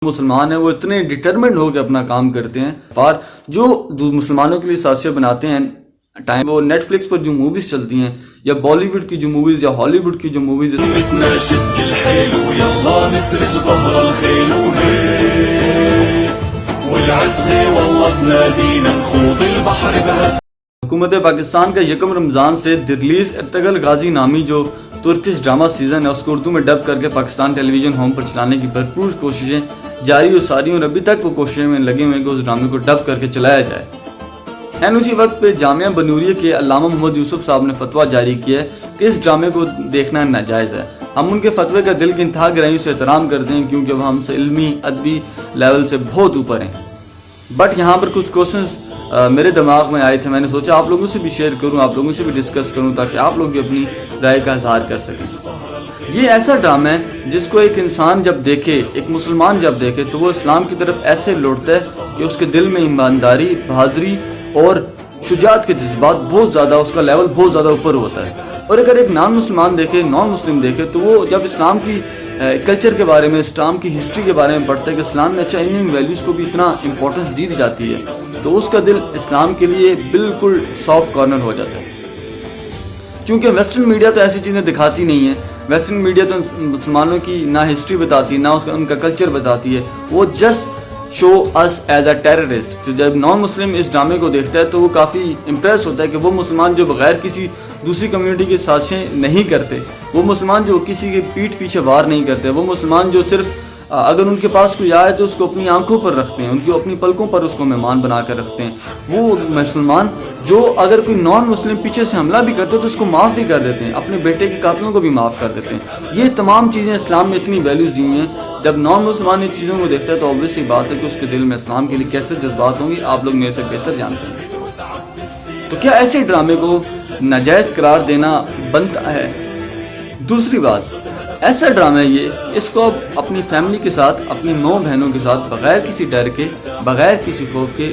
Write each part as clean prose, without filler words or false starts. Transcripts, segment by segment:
مسلمان ہیں وہ اتنے ڈٹرمنڈ ہو کے اپنا کام کرتے ہیں، اور جو مسلمانوں کے لیے سازشیں بناتے ہیں ٹائم وہ نیٹ فلکس پر جو موویز چلتی ہیں یا بالی ووڈ کی جو موویز یا ہالی ووڈ کی جو موویز حکومت پاکستان کا یکم رمضان سے ریلیز ارطغرل غازی نامی جو ترکش ڈرامہ سیزن ہے اس کو اردو میں ڈب کر کے پاکستان ٹیلی ویژن ہوم پر چلانے کی بھرپور کوششیں جاری و ساری، اور ابھی تک وہ کوششیں میں لگے ہوئے ہیں کہ اس ڈرامے کو ڈب کر کے چلایا جائے۔ اسی وقت پہ جامعہ بنوریہ کے علامہ محمد یوسف صاحب نے فتویٰ جاری کیا ہے کہ اس ڈرامے کو دیکھنا ناجائز ہے۔ ہم ان کے فتوے کا دل کی انتہا گہرائیوں سے احترام کرتے ہیں کیونکہ وہ ہم سے علمی ادبی لیول سے بہت اوپر ہیں، بٹ یہاں پر کچھ کوشچنز میرے دماغ میں آئے تھے، میں نے سوچا آپ لوگوں سے بھی شیئر کروں، آپ لوگوں سے بھی ڈسکس کروں تاکہ آپ لوگ بھی اپنی رائے کا اظہار کر سکیں۔ یہ ایسا ڈرامہ ہے جس کو ایک انسان جب دیکھے، ایک مسلمان جب دیکھے تو وہ اسلام کی طرف ایسے لوٹتا ہے کہ اس کے دل میں ایمانداری، بہادری اور شجاعت کے جذبات بہت زیادہ، اس کا لیول بہت زیادہ اوپر ہوتا ہے۔ اور اگر ایک نان مسلمان دیکھے، نان مسلم دیکھے، تو وہ جب اسلام کی کلچر کے بارے میں، اسلام کی ہسٹری کے بارے میں پڑھتا ہے کہ اسلام میں ان ویلیوز کو بھی اتنا امپورٹنس دی جاتی ہے، تو اس کا دل اسلام کے لیے بالکل سافٹ کارنر ہو جاتا ہے۔ کیونکہ ویسٹرن میڈیا تو ایسی چیزیں دکھاتی نہیں ہے، ویسٹرن میڈیا تو مسلمانوں کی نہ ہسٹری بتاتی نہ ان کا کلچر بتاتی ہے، وہ just show us as a terrorist. تو جب نان مسلم اس ڈرامے کو دیکھتا ہے تو وہ کافی امپریس ہوتا ہے کہ وہ مسلمان جو بغیر کسی دوسری کمیونٹی کی سازشیں نہیں کرتے، وہ مسلمان جو کسی کے پیٹھ پیچھے وار نہیں کرتے، وہ مسلمان جو صرف اگر ان کے پاس کوئی آئے تو اس کو اپنی آنکھوں پر رکھتے ہیں، ان کی اپنی پلکوں پر اس کو مہمان بنا کر رکھتے ہیں، وہ مسلمان جو اگر کوئی نان مسلم پیچھے سے حملہ بھی کرتے تو اس کو معاف بھی کر دیتے ہیں، اپنے بیٹے کے قاتلوں کو بھی معاف کر دیتے ہیں۔ یہ تمام چیزیں اسلام میں اتنی ویلیوز دی ہیں، جب نان مسلمان ان چیزوں کو دیکھتا ہے تو obvious سی بات ہے کہ اس کے دل میں اسلام کے لیے کیسے جذبات ہوں گے، آپ لوگ میرے سے بہتر جانتے ہیں۔ تو کیا ایسے ڈرامے کو ناجائز قرار دینا بنتا ہے؟ دوسری بات، ایسا ڈرامہ ہے یہ، اس کو آپ اپنی فیملی کے ساتھ، اپنی 9 بہنوں کے ساتھ بغیر کسی ڈر کے، بغیر کسی خوف کے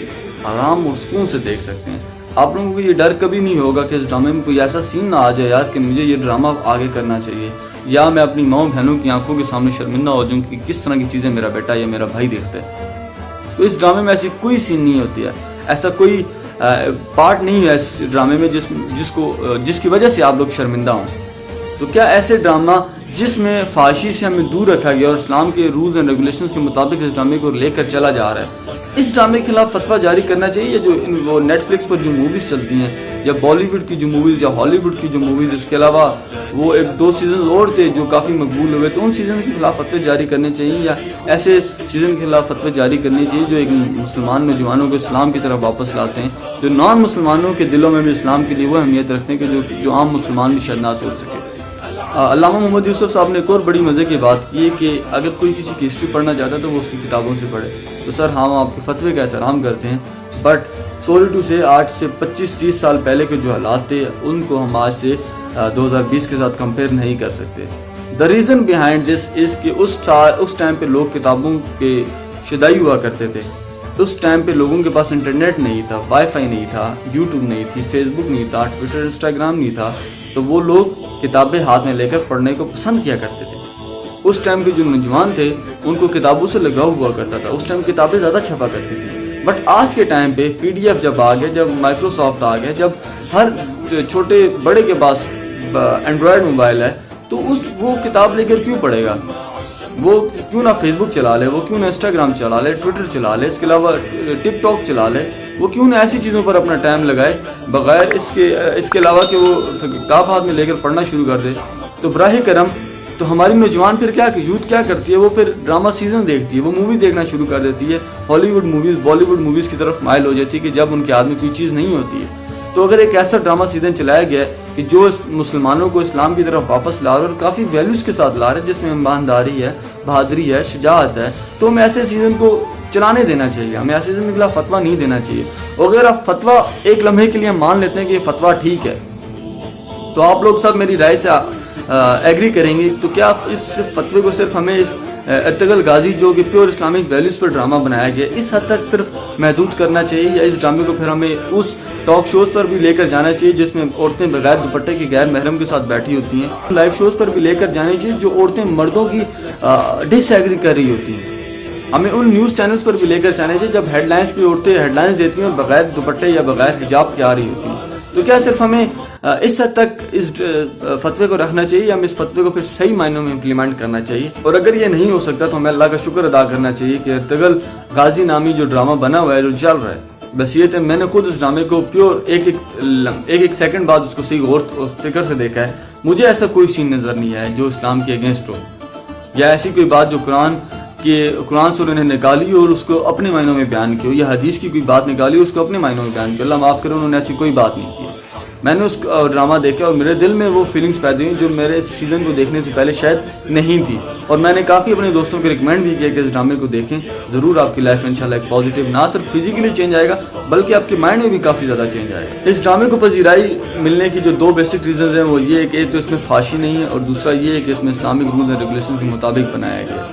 آرام اور سکون سے دیکھ سکتے ہیں۔ آپ لوگوں کو یہ ڈر کبھی نہیں ہوگا کہ اس ڈرامے میں کوئی ایسا سین نہ آ جائے یار کہ مجھے یہ ڈرامہ آگے کرنا چاہیے، یا میں اپنی 9 بہنوں کی آنکھوں کے سامنے شرمندہ ہو جاؤں کہ کس طرح کی چیزیں میرا بیٹا یا میرا بھائی دیکھتا ہے۔ تو اس ڈرامے میں ایسی کوئی سین نہیں ہوتی ہے، ایسا کوئی پارٹ نہیں ہے اس ڈرامے میں جس کی وجہ سے آپ لوگ شرمندہ ہوں۔ تو کیا ایسے ڈرامہ جس میں فحاشی سے ہمیں دور رکھا گیا اور اسلام کے رولز اینڈ ریگولیشنز کے مطابق اس ڈرامے کو لے کر چلا جا رہا ہے، اس ڈرامے کے خلاف فتویٰ جاری کرنا چاہیے؟ یا جو وہ نیٹ فلکس پر جو موویز چلتی ہیں یا بالی ووڈ کی جو موویز یا ہالی ووڈ کی جو موویز، اس کے علاوہ وہ 1-2 سیزن اور تھے جو کافی مقبول ہوئے، تو ان سیزن کے خلاف فتوے جاری کرنے چاہیے، یا ایسے سیزن کے خلاف فتوے جاری کرنے چاہیے جو ایک مسلمان نوجوانوں کو اسلام کی طرف واپس لاتے ہیں، جو نان مسلمانوں کے دلوں میں بھی اسلام کے لیے وہ اہمیت رکھتے ہیں کہ جو عام مسلمان بھی شاید نہ سوچ سکے۔ علامہ محمد یوسف صاحب نے ایک اور بڑی مزے کی بات کی ہے کہ اگر کوئی کسی کی ہسٹری پڑھنا چاہتا ہے تو وہ اس کی کتابوں سے پڑھے۔ تو سر ہم آپ کے فتوے کا احترام کرتے ہیں، بٹ سوری ٹو سے 8 سے 25-30 سال پہلے کے جو حالات تھے ان کو ہم آج سے 2020 کے ساتھ کمپیئر نہیں کر سکتے۔ دا ریزن بیہائنڈ دس از کہ اس ٹائم پہ لوگ کتابوں کے شدائی ہوا کرتے تھے، اس ٹائم پہ لوگوں کے پاس انٹرنیٹ نہیں تھا، وائی فائی نہیں تھا، یوٹیوب نہیں تھی، فیس بک نہیں تھا، ٹویٹر انسٹاگرام نہیں تھا، تو وہ لوگ کتابیں ہاتھ میں لے کر پڑھنے کو پسند کیا کرتے تھے۔ اس ٹائم کے جو نوجوان تھے ان کو کتابوں سے لگاؤ ہوا کرتا تھا، اس ٹائم کتابیں زیادہ چھپا کرتی تھی، بٹ آج کے ٹائم پہ PDF جب آ گیا، جب مائکروسافٹ آ گیا، جب ہر چھوٹے بڑے کے پاس اینڈرائڈ موبائل ہے، تو وہ کتاب لے کر کیوں پڑھے گا؟ وہ کیوں نہ فیس بک چلا لے، وہ کیوں نہ انسٹاگرام چلا لے، ٹویٹر چلا لے، اس کے علاوہ ٹک ٹاک چلا لے، وہ کیوں نہ ایسی چیزوں پر اپنا ٹائم لگائے بغیر اس کے علاوہ کہ وہ کتاب ہاتھ میں لے کر پڑھنا شروع کر دے۔ تو براہ کرم، تو ہماری نوجوان پھر یوتھ کیا کرتی ہے؟ وہ پھر ڈرامہ سیزن دیکھتی ہے، وہ مووی دیکھنا شروع کر دیتی ہے، Hollywood movies, Bollywood movies کی طرف مائل ہو جاتی ہے کہ جب ان کے ہاتھ میں کوئی چیز نہیں ہوتی ہے۔ تو اگر ایک ایسا ڈرامہ سیزن چلایا گیا ہے کہ جو مسلمانوں کو اسلام کی طرف واپس لا رہا ہے اور کافی ویلیوز کے ساتھ لا رہا ہے، جس میں ایمانداری ہے، بہادری ہے، شجاعت ہے، تو ہمیں ایسے سیزن کو چلانے دینا چاہیے، ہمیں ایسے سیزن کے خلاف فتویٰ نہیں دینا چاہیے۔ اور اگر آپ فتویٰ ایک لمحے کے لیے مان لیتے ہیں کہ یہ فتویٰ ٹھیک ہے، تو آپ لوگ سب میری رائے سے ایگری کریں گے، تو کیا اس فتوے کو صرف ہمیں اس ارطغرل غازی جو کہ پیور اسلامک ویلیوز پر ڈرامہ بنایا گیا اس حد تک صرف محدود کرنا چاہیے، یا اس ڈرامے کو پھر ہمیں اس ٹاک شوز پر بھی لے کر جانا چاہیے جس میں عورتیں بغیر دوپٹے کے غیر محرم کے ساتھ بیٹھی ہوتی ہیں، لائیو شوز پر بھی لے کر جانے چاہیے جو عورتیں مردوں کی ڈس ایگری کر رہی ہوتی ہیں؟ ہمیں ان نیوز چینلز پر بھی لے کر جانا چاہیے جب ہیڈ لائنز پہ اٹھتے ہیڈ لائنز دیتی ہیں اور بغیر دوپٹے یا بغیر حجاب کے آ رہی ہوتی ہیں. تو کیا صرف ہمیں اس حد تک اس فتوے کو رکھنا چاہیے، ہم اس فتوے کو پھر صحیح معنوں میں امپلیمنٹ کرنا چاہیے؟ اور اگر یہ نہیں ہو سکتا تو ہمیں اللہ کا شکر ادا کرنا چاہیے کہ ارطغرل غازی نامی جو ڈرامہ بنا ہوا ہے، جو چل رہا ہے، بس یہ میں نے خود اس ڈرامے کو پیور ایک سیکنڈ بعد اس کو صحیح غور اور فکر سے دیکھا ہے. مجھے ایسا کوئی سین نظر نہیں آیا جو اسلام کے اگینسٹ ہو، یا ایسی کوئی بات جو قرآن سے انہوں نے نکالی اور اس کو اپنے معنوں میں بیان کی ہو، یا حدیث کی کوئی بات نکالی اس کو اپنے معنوں میں بیان کی. اللہ معاف کرے، انہوں نے ایسی کوئی بات نہیں کی. میں نے اس ڈرامہ دیکھا اور میرے دل میں وہ فیلنگز پیدا ہوئی جو میرے سیزن کو دیکھنے سے پہلے شاید نہیں تھی. اور میں نے کافی اپنے دوستوں کو ریکمینڈ بھی کیا کہ اس ڈرامے کو دیکھیں، ضرور آپ کی لائف میں انشاءاللہ ایک پازیٹیو نہ صرف فزیکلی چینج آئے گا بلکہ آپ کے مائنڈ میں بھی کافی زیادہ چینج آئے گا. اس ڈرامے کو پذیرائی ملنے کی جو دو بیسک ریزنز ہیں وہ یہ ہے کہ ایک تو اس میں فحاشی نہیں ہے، اور دوسرا یہ ہے کہ اس میں اسلامک رولز اینڈ ریگولیشن کے مطابق بنایا گیا.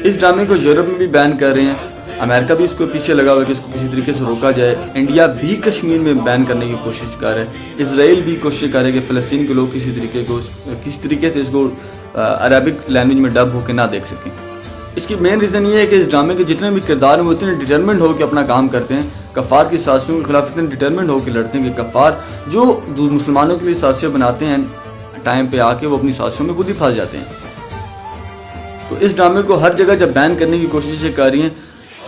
اس ڈرامے کو یورپ میں بھی بین کر رہے ہیں، امریکہ بھی اس کو پیچھے لگا ہوا ہے کہ اس کو کسی طریقے سے روکا جائے. انڈیا بھی کشمیر میں بین کرنے کی کوشش کر رہا ہے. اسرائیل بھی کوشش کر رہا ہے کہ فلسطین کے لوگ کسی طریقے سے اس کو عربک لینگویج میں ڈب ہو کے نہ دیکھ سکیں. اس کی مین ریزن یہ ہے کہ اس ڈرامے کے جتنے بھی کردار ہیں وہ اتنے ڈٹرمنٹ ہو کے اپنا کام کرتے ہیں، کفار کی سازشوں کے خلاف اتنے ڈٹرمنٹ ہو کے لڑتے ہیں کہ کفار جو مسلمانوں کے لیے سازشیں بناتے ہیں ٹائم پہ آ کے وہ اپنی سازشوں میں خود ہی پھنس جاتے ہیں. تو اس ڈرامے کو ہر جگہ جب بین کرنے کی کوششیں کر رہی ہیں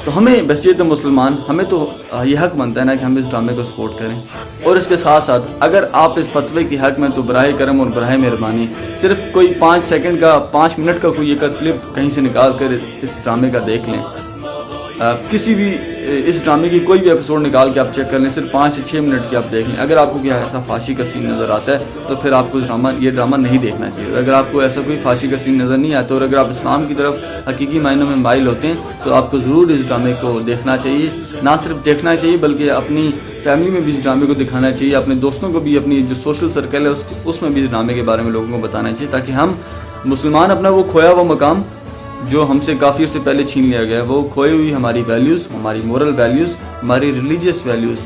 تو ہمیں بحیثیت مسلمان ہمیں تو یہ حق بنتا ہے نا کہ ہم اس ڈرامے کو سپورٹ کریں. اور اس کے ساتھ ساتھ اگر آپ اس فتوے کی حق میں تو براہ کرم اور براہ مہربانی صرف کوئی 5 منٹ کا کوئی ایک کلپ کہیں سے نکال کر اس ڈرامے کا دیکھ لیں. کسی بھی اس ڈرامے کی کوئی بھی ایپیسوڈ نکال کے آپ چیک کر لیں، صرف 5 سے 6 منٹ کی آپ دیکھ لیں. اگر آپ کو کوئی ایسا فحاشی کا سین نظر آتا ہے تو پھر آپ کو یہ ڈرامہ نہیں دیکھنا چاہیے. اور اگر آپ کو ایسا کوئی فحاشی کا سین نظر نہیں آتا اور اگر آپ اسلام کی طرف حقیقی معنوں میں مائل ہوتے ہیں تو آپ کو ضرور اس ڈرامے کو دیکھنا چاہیے. نہ صرف دیکھنا چاہیے بلکہ اپنی فیملی میں بھی اس ڈرامے کو دکھانا چاہیے، اپنے دوستوں کو بھی، اپنی جو سوشل سرکل ہے اس میں بھی اس ڈرامے کے بارے میں لوگوں کو بتانا چاہیے، تاکہ ہم مسلمان اپنا وہ کھویا ہوا مقام جو ہم سے کافی عرصے پہلے چھین لیا گیا، وہ کھوئی ہوئی ہماری ویلیوز، ہماری مورل ویلیوز، ہماری ریلیجیس ویلیوز،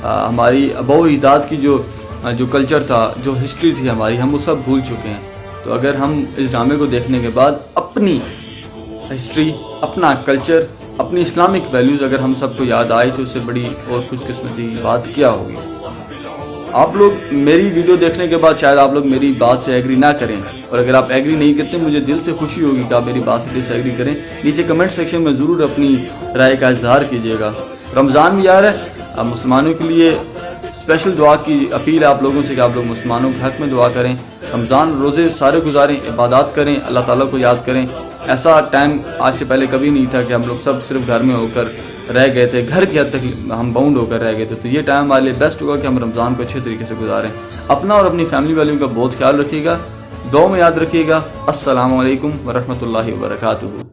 ہماری اباء و اجداد کی جو کلچر تھا، جو ہسٹری تھی ہماری، ہم وہ سب بھول چکے ہیں. تو اگر ہم اس ڈرامے کو دیکھنے کے بعد اپنی ہسٹری، اپنا کلچر، اپنی اسلامک ویلیوز اگر ہم سب کو یاد آئے تو اس سے بڑی اور خوش قسمتی بات کیا ہوگی. آپ لوگ میری ویڈیو دیکھنے کے بعد شاید آپ لوگ میری بات سے ایگری نہ کریں، اور اگر آپ ایگری نہیں کرتے مجھے دل سے خوشی ہوگی کہ آپ میری بات سے ڈس ایگری کریں. نیچے کمنٹ سیکشن میں ضرور اپنی رائے کا اظہار کیجیے گا. رمضان بھی آ رہا ہے، مسلمانوں کے لیے اسپیشل دعا کی اپیل ہے آپ لوگوں سے کہ آپ لوگ مسلمانوں کے حق میں دعا کریں. رمضان روزے سارے گزاریں، عبادات کریں، اللہ تعالیٰ کو یاد کریں. ایسا ٹائم آج سے پہلے کبھی نہیں تھا کہ ہم لوگ سب صرف گھر میں ہو کر رہ گئے تھے، گھر کی حد تک ہم باؤنڈ ہو کر رہ گئے تھے. تو یہ ٹائم ہمارے لیے بیسٹ ہوگا کہ ہم رمضان کو اچھے طریقے سے گزاریں. اپنا اور اپنی فیملی والوں کا بہت خیال رکھیے گا، دعاؤں میں یاد رکھیے گا. السلام علیکم ورحمۃ اللہ وبرکاتہ.